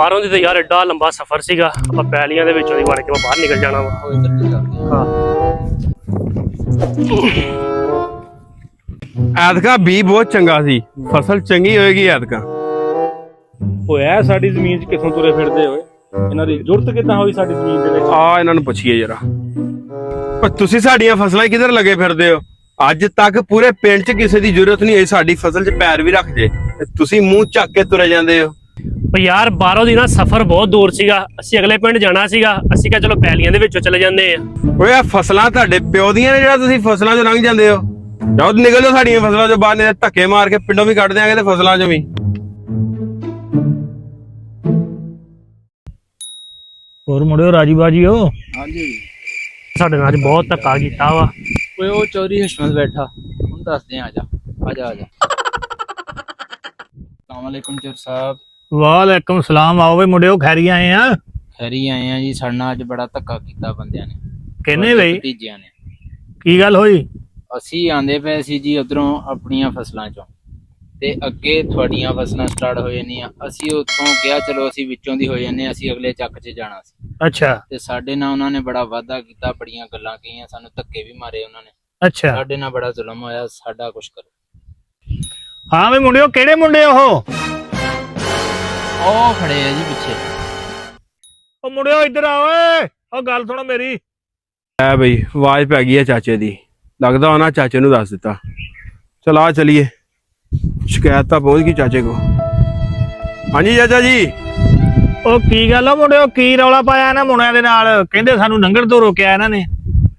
ਬਾਹਰੋਂ ਦੀ ਤਾਂ ਯਾਰ ਐਡਾ ਲੰਬਾ ਸਫ਼ਰ ਸੀਗਾ, ਆਪਾਂ ਪੈਲੀਆਂ ਦੇ ਵਿੱਚੋਂ ਦੀ ਵੜ ਕੇ ਬਾਹਰ ਨਿਕਲ ਜਾਣਾ ਵਾ। ਹਾਂ ਐਤਕਾ ਬੀ ਬਹੁਤ ਚੰਗਾ ਸੀ, ਫਸਲ ਚੰਗੀ ਹੋਏਗੀ ਐਤਕਾ। ਹੋਇਆ ਸਾਡੀ ਜ਼ਮੀਨ 'ਚ ਕਿੱਥੋਂ ਤੁਰੇ ਫਿਰਦੇ ਹੋਏ, ਇਹਨਾਂ ਦੀ ਜ਼ਰੂਰਤ ਕਿੱਦਾਂ ਹੋਈ ਸਾਡੀ ਜ਼ਮੀਨ ਦੇ ਵਿੱਚ? ਇਹਨਾਂ ਨੂੰ ਪੁੱਛੀਏ ਜਰਾ। ਪਰ ਤੁਸੀਂ ਸਾਡੀਆਂ ਫਸਲਾਂ ਕਿੱਧਰ ਲੱਗੇ ਫਿਰਦੇ ਹੋ? ਅੱਜ ਤੱਕ ਪੂਰੇ ਪਿੰਡ 'ਚ ਕਿਸੇ ਦੀ ਜ਼ਰੂਰਤ ਨਹੀਂ ਹੋਈ ਸਾਡੀ ਫਸਲ 'ਚ ਪੈਰ ਵੀ ਰੱਖ ਜੇ, ਤੁਸੀਂ ਮੂੰਹ ਚੱਕ ਕੇ ਤੁਰੇ ਜਾਂਦੇ ਹੋ। ਪਰ ਯਾਰ ਬਾਹਰੋਂ ਦੀ ਨਾ ਸਫ਼ਰ ਬਹੁਤ ਦੂਰ ਸੀਗਾ, ਅਸੀਂ ਅਗਲੇ ਪਿੰਡ ਜਾਣਾ ਸੀਗਾ, ਅਸੀਂ ਕਿਹਾ ਚਲੋ ਪੈਲੀਆਂ ਦੇ ਵਿੱਚੋਂ ਚਲੇ ਜਾਂਦੇ ਆ। ਓਏ ਆ ਫਸਲਾਂ ਤੁਹਾਡੇ ਪਿਓ ਦੀਆਂ ਨੇ, ਜਿਹੜਾ ਤੁਸੀਂ ਫਸਲਾਂ 'ਚੋਂ ਲੰਘ ਜਾਂਦੇ ਹੋ। ਜਾਓ ਨਿਕਲ ਜਾਓ ਸਾਡੀਆਂ ਫਸਲਾਂ 'ਚੋਂ ਬਾਹਰ, ਨਹੀਂ ਧੱਕੇ ਮਾਰ ਕੇ ਪਿੰਡੋਂ ਵੀ ਕੱਢ ਦਿਆਂਗੇ ਤੇ ਫਸਲਾਂ 'ਚੋਂ ਵੀ। ਹੋਰ ਮੁੰਡਿਓ ਰਾਜੀ ਬਾਜੀ ਹੋ? ਹਾਂਜੀ ਸਾਡੇ ਨਾਲ ਅੱਜ ਬਹੁਤ ਧੱਕਾ ਕੀਤਾ ਵਾ। ਓਏ ਉਹ ਚੌਧਰੀ ਹਸ਼ਮਤ ਬੈਠਾ, ਹੁਣ ਦੱਸਦੇ ਆ। ਆਜਾ ਆਜਾ ਆਜਾ। अस्सलाम वालेकुम चौर साहब। ਵਾਲੇਕੁਮ ਸਲਾਮ। ਆਓ ਵੇ ਮੁੰਡਿਓ, ਖੈਰੀ ਆਏ ਆ? खैरी आए हैं जी। साडे नाल अज बड़ा धक्का कीता बंदियां ने, कहने बई भतीजियां ने। की गल होई? ਅਸੀਂ ਆਂਦੇ ਪਏ ਸੀ ਜੀ ਉਧਰੋਂ ਆਪਣੀਆਂ ਫਸਲਾਂ ਚੋਂ, ਤੇ ਅੱਗੇ ਤੁਹਾਡੀਆਂ ਫਸਲਾਂ ਸਟਾਰਟ ਹੋ ਜਾਂਦੀਆਂ। ਅਸੀਂ ਉੱਥੋਂ ਕਿਹਾ ਚਲੋ ਅਸੀਂ ਵਿੱਚੋਂ ਦੀ ਹੋ ਜਾਂਦੇ, ਅਸੀਂ ਅਗਲੇ ਚੱਕ 'ਚ ਜਾਣਾ ਸੀ। ਅੱਛਾ ਤੇ ਸਾਡੇ ਨਾਲ ਉਹਨਾਂ ਨੇ ਬੜਾ ਵਾਅਦਾ ਕੀਤਾ, ਬੜੀਆਂ ਗੱਲਾਂ ਕਹੀਆਂ, ਸਾਨੂੰ ਧੱਕੇ ਵੀ ਮਾਰੇ ਉਹਨਾਂ ਨੇ। ਅੱਛਾ ਸਾਡੇ ਨਾਲ ਬੜਾ ਜ਼ੁਲਮ ਹੋਇਆ, ਸਾਡਾ ਕੁਛ ਕਰੋ। ਹਾਂ ਵੇ ਮੁੰਡਿਓ, ਕਿਹੜੇ ਮੁੰਡੇ ਉਹ ਖੜੇ ਆ ਜੀ ਪਿੱਛੇ। ਉਹ ਮੁੰਡਿਓ ਇੱਧਰ ਆਓ ਓਏ, ਉਹ ਗੱਲ ਸੁਣੋ ਮੇਰੀ। ਐ ਬਈ ਆਵਾਜ਼ ਪੈ ਗਈ ਹੈ ਚਾਚੇ ਦੀ, ਲੱਗਦਾ ਉਹਨਾਂ ਚਾਚੇ ਨੂੰ ਦੱਸ ਦਿੱਤਾ। ਚਲ ਆ ਚਲੀਏ, ਸ਼ਿਕਾਇਤ ਤਾਂ ਪਹੁੰਚ ਗਈ ਚਾਚੇ ਕੋ। ਹਾਂਜੀ ਚਾਚਾ ਜੀ। ਉਹ ਕੀ ਗੱਲ ਆ ਮੁੰਡਿਓ, ਕੀ ਰੌਲਾ ਪਾਇਆ ਇਹਨਾਂ ਮੁੰਡਿਆਂ ਦੇ ਨਾਲ? ਕਹਿੰਦੇ ਸਾਨੂੰ ਲੰਘਣ ਤੋਂ ਰੋਕਿਆ ਇਹਨਾਂ ਨੇ।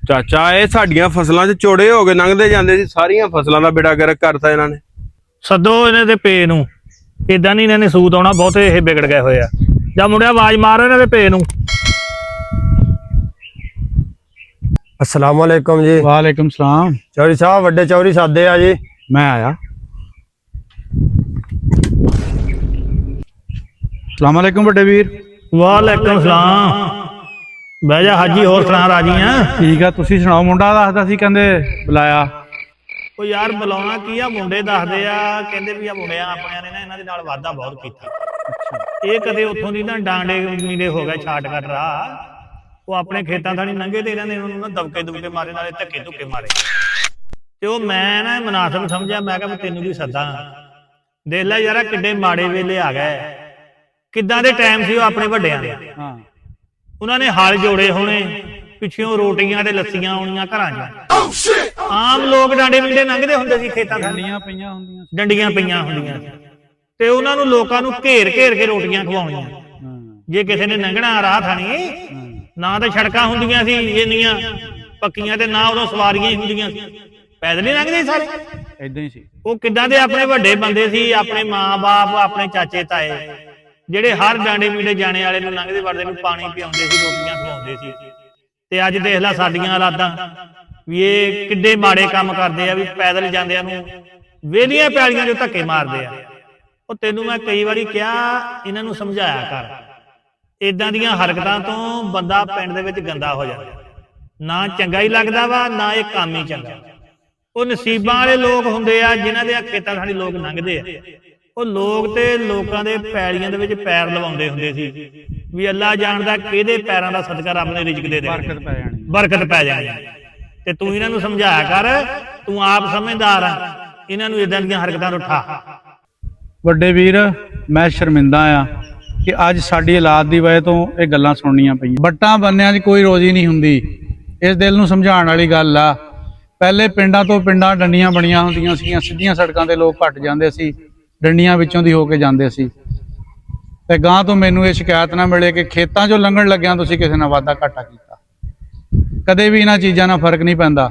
ਚਾਚਾ ਇਹ ਸਾਡੀਆਂ ਫਸਲਾਂ 'ਚ ਚੋੜੇ ਹੋ ਕੇ ਲੰਘਦੇ ਜਾਂਦੇ ਸੀ, ਸਾਰੀਆਂ ਫਸਲਾਂ ਦਾ ਬੇੜਾ ਗਰਕ ਕਰਤਾ ਇਹਨਾਂ ਨੇ। ਸੱਦੋ ਇਹਨਾਂ ਦੇ ਪੇ ਨੂੰ, ਏਦਾਂ ਨਹੀਂ ਇਹਨਾਂ ਨੇ ਸੂਤ ਆਉਣਾ, ਬਹੁਤੇ ਇਹ ਵਿਗੜ ਗਏ ਹੋਏ ਆ। ਜਾਂ ਮੁੰਡਿਆ ਆਵਾਜ਼ ਮਾਰੋ ਇਹਨਾਂ ਦੇ ਪੇ ਨੂੰ। अस्सलाम वालेकुम जी। वालेकुम सलाम। चौधरी साहब वड्डे चौधरी सादे आ जी। मैं आया। सलाम वालेकुम बड़े वीर। ਵਾਲੇਕੁਮ ਸਲਾਮ। ਬਹਿ ਜਾ ਹਾਜੀ, ਹੋਰ ਸੁਣਾ ਰਾਜੀ ਆ? ठीक है, तुसी सुनाओ। मुंडा दसदा सी कहंदे बुलाया। ਉਹ ਯਾਰ ਬੁਲਾਉਣਾ ਕੀ ਆ, ਮੁੰਡੇ ਦੱਸਦੇ ਆ, ਕਹਿੰਦੇ ਵੀ ਆ ਮੁੰਡਿਆਂ ਆਪਣਿਆਂ ਨੇ ਨਾ ਇਹਨਾਂ ਦੇ ਨਾਲ ਵਾਅਦਾ ਬਹੁਤ ਕੀਤਾ। ਇਹ ਕਦੇ ਉੱਥੋਂ ਦੀ ਨਾ ਡਾਂਡੇ ਨੀੜੇ ਹੋ ਗਏ, ਛਾਟ ਕੱਟ ਰਾਹ। ਉਹ ਆਪਣੇ ਖੇਤਾਂ ਥਾਣੀ ਲੰਘੇ ਤੇ ਇਹਨਾਂ ਨੇ ਉਹਨਾਂ ਨੂੰ ਦਬਕੇ ਦੁਬਕੇ ਮਾਰੇ, ਨਾਲੇ ਧੱਕੇ ਧੁੱਕੇ ਮਾਰੇ। ਤੇ ਉਹ ਮੈਂ ਨਾ ਮੁਨਾਸਬ ਸਮਝਿਆ, ਮੈਂ ਕਿਹਾ ਮੈਂ ਤੈਨੂੰ ਵੀ ਸੱਦਾਂ। ਦੇਖ ਲੈ ਯਾਰਾ ਕਿੱਡੇ ਮਾੜੇ ਵੇਲੇ ਆ ਗਏ, ਕਿੱਦਾਂ ਦੇ ਟਾਈਮ ਸੀ ਉਹ ਆਪਣੇ ਵੱਡਿਆਂ ਦੇ। ਉਹਨਾਂ ਨੇ ਹਲ ਜੋੜੇ ਹੋਣੇ, ਪਿੱਛੋਂ ਰੋਟੀਆਂ ਤੇ ਲੱਸੀਆਂ ਆਉਣੀਆਂ ਘਰਾਂ 'ਚ। ਆਮ ਲੋਕ ਡਾਂਡੇ ਮਿੰਡੇ ਲੰਘਦੇ ਹੁੰਦੇ ਸੀ ਖੇਤਾਂ ਥਾਣੀ, ਡੰਡੀਆਂ ਪਈਆਂ ਹੁੰਦੀਆਂ ਤੇ ਉਹਨਾਂ ਨੂੰ ਲੋਕਾਂ ਨੂੰ ਘੇਰ ਘੇਰ ਕੇ ਰੋਟੀਆਂ ਖਵਾਉਣੀਆਂ। ਜੇ ਕਿਸੇ ਨੇ ਲੰਘਣਾ ਰਾਹ ਥਾਣੀ, ਨਾ ਤਾਂ ਸੜਕਾਂ ਹੁੰਦੀਆਂ ਸੀ ਇੰਨੀਆਂ ਪੱਕੀਆਂ, ਤੇ ਨਾ ਉਦੋਂ ਸਵਾਰੀਆਂ ਹੀ ਹੁੰਦੀਆਂ ਸੀ, ਪੈਦਲ ਹੀ ਲੰਘਦੇ ਸਾਰੇ। ਏਦਾਂ ਹੀ ਸੀ ਉਹ ਕਿੱਦਾਂ ਦੇ ਆਪਣੇ ਵੱਡੇ ਬੰਦੇ ਸੀ, ਆਪਣੇ ਮਾਂ-ਬਾਪ, ਆਪਣੇ ਚਾਚੇ ਤਾਏ, ਜਿਹੜੇ ਹਰ ਡਾਂਡੇ ਮੀਡੇ ਜਾਣੇ ਵਾਲੇ ਨੂੰ ਲੰਘਦੇ ਵੜਦੇ ਨੂੰ ਪਾਣੀ ਪਿਆਉਂਦੇ ਸੀ, ਰੋਟੀਆਂ ਖਵਾਉਂਦੇ ਸੀ। ਤੇ ਅੱਜ ਦੇਖ ਲੈ ਸਾਡੀਆਂ ਹਾਲਾਤਾਂ ਵੀ ਇਹ ਕਿੱਡੇ ਮਾੜੇ ਕੰਮ ਕਰਦੇ ਆ, ਵੀ ਪੈਦਲ ਜਾਂਦਿਆਂ ਨੂੰ ਵਿਹਲੀਆਂ ਪੈਲੀਆਂ 'ਚੋਂ ਧੱਕੇ ਮਾਰਦੇ ਆ। ਉਹ ਤੈਨੂੰ ਮੈਂ ਕਈ ਵਾਰੀ ਕਿਹਾ, ਇਹਨਾਂ ਨੂੰ ਸਮਝਾਇਆ ਕਰ, ਏਦਾਂ ਦੀਆਂ ਹਰਕਤਾਂ ਤੋਂ ਬੰਦਾ ਪਿੰਡ ਦੇ ਵਿੱਚ ਗੰਦਾ ਹੋ ਜਾਂਦਾ, ਨਾ ਚੰਗਾ ਹੀ ਲੱਗਦਾ ਵਾ, ਨਾ ਇਹ ਕੰਮ ਹੀ ਚੰਗਾ। ਉਹ ਨਸੀਬਾਂ ਵਾਲੇ ਲੋਕ ਹੁੰਦੇ ਆ ਜਿਨ੍ਹਾਂ ਦੇ ਖੇਤਾਂ ਥਾਣੀ ਲੋਕ ਲੰਘਦੇ ਆ। ਉਹ ਲੋਕ ਤੇ ਲੋਕਾਂ ਦੇ ਪੈਲੀਆਂ ਦੇ ਵਿੱਚ ਪੈਰ ਲਵਾਉਂਦੇ ਹੁੰਦੇ ਸੀ, ਵੀ ਅੱਲਾ ਜਾਣਦਾ ਕਿਹਦੇ ਪੈਰਾਂ ਦਾ ਸਦਕਾ ਰੱਬ ਨੇ ਰਿਜ਼ਕ ਦੇ ਦੇਣਾ, ਬਰਕਤ ਪੈ ਜਾਣੀ। ਤੇ ਤੂੰ ਇਹਨਾਂ ਨੂੰ ਸਮਝਾਇਆ ਕਰ, ਤੂੰ ਆਪ ਸਮਝਦਾਰ ਆ, ਇਹਨਾਂ ਨੂੰ ਏਦਾਂ ਦੀਆਂ ਹਰਕਤਾਂ ਤੋਂ ਉਠਾ। ਵੱਡੇ ਵੀਰ, ਮੈਂ ਸ਼ਰਮਿੰਦਾ ਆ ਕਿ ਅੱਜ ਸਾਡੀ ਔਲਾਦ ਦੀ ਵਜ੍ਹਾ ਤੋਂ ਇਹ ਗੱਲਾਂ ਸੁਣਨੀਆਂ ਪਈਆਂ। ਬੱਟਾਂ ਬੰਨਿਆਂ 'ਚ ਕੋਈ ਰੋਜ਼ੀ ਨਹੀਂ ਹੁੰਦੀ, ਇਸ ਦਿਲ ਨੂੰ ਸਮਝਾਉਣ ਵਾਲੀ ਗੱਲ ਆ। ਪਹਿਲੇ ਪਿੰਡਾਂ ਤੋਂ ਪਿੰਡਾਂ ਡੰਡੀਆਂ ਬਣੀਆਂ ਹੁੰਦੀਆਂ ਸੀਗੀਆਂ, ਸਿੱਧੀਆਂ ਸੜਕਾਂ ਤੇ ਲੋਕ ਘੱਟ ਜਾਂਦੇ ਸੀ, ਡੰਡੀਆਂ ਵਿੱਚੋਂ ਦੀ ਹੋ ਕੇ ਜਾਂਦੇ ਸੀ। ਤੇ ਗਾਂ ਤੋਂ ਮੈਨੂੰ ਇਹ ਸ਼ਿਕਾਇਤ ਨਾ ਮਿਲੇ ਕਿ ਖੇਤਾਂ 'ਚੋਂ ਲੰਘਣ ਲੱਗਿਆਂ ਤੁਸੀਂ ਕਿਸੇ ਨਾਲ ਵਾਧਾ ਘਾਟਾ ਕੀਤਾ। ਕਦੇ ਵੀ ਇਹਨਾਂ ਚੀਜ਼ਾਂ ਨਾਲ ਫਰਕ ਨਹੀਂ ਪੈਂਦਾ।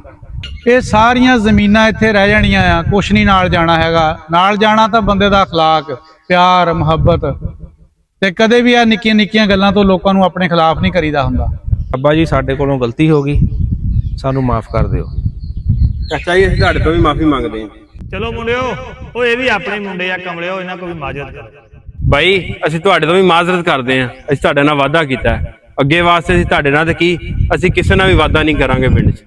ਇਹ ਸਾਰੀਆਂ ਜ਼ਮੀਨਾਂ ਇੱਥੇ ਰਹਿ ਜਾਣੀਆਂ ਆ, ਕੁਛ ਨਹੀਂ ਨਾਲ ਜਾਣਾ ਹੈਗਾ। ਨਾਲ ਜਾਣਾ ਤਾਂ ਬੰਦੇ ਦਾ ਅਖਲਾਕ, ਪਿਆਰ, ਮੁਹੱਬਤ। ਤੇ ਕਦੇ ਵੀ ਆ ਨਿੱਕੀਆਂ ਨਿੱਕੀਆਂ ਗੱਲਾਂ ਤੋਂ ਲੋਕਾਂ ਨੂੰ ਆਪਣੇ ਖਿਲਾਫ ਨਹੀਂ ਕਰੀਦਾ ਹੁੰਦਾ। ਅੱਬਾ ਜੀ ਸਾਡੇ ਕੋਲੋਂ ਗਲਤੀ ਹੋ ਗਈ, ਸਾਨੂੰ ਮਾਫ ਕਰ ਦਿਓ। ਚਾਚਾ ਜੀ ਅਸੀਂ ਤੁਹਾਡੇ ਤੋਂ ਵੀ ਮਾਫੀ ਮੰਗਦੇ ਹਾਂ। ਚਲੋ ਮੁੰਡਿਓ, ਉਹ ਇਹ ਵੀ ਆਪਣੇ ਮੁੰਡੇ ਆ ਕਮਲਿਓ, ਇਹਨਾਂ ਕੋਲ ਵੀ ਮਾਜਤ ਕਰੋ। ਬਾਈ ਅਸੀਂ ਤੁਹਾਡੇ ਤੋਂ ਵੀ ਮਾਜ਼ਰਤ ਕਰਦੇ ਹਾਂ, ਅਸੀਂ ਤੁਹਾਡੇ ਨਾਲ ਵਾਅਦਾ ਕੀਤਾ ਹੈ। ਅੱਗੇ ਵਾਸਤੇ ਅਸੀਂ ਤੁਹਾਡੇ ਨਾਲ ਤੇ ਕੀ, ਅਸੀਂ ਕਿਸੇ ਨਾਲ ਵੀ ਵਾਅਦਾ ਨਹੀਂ ਕਰਾਂਗੇ ਪਿੰਡ 'ਚ।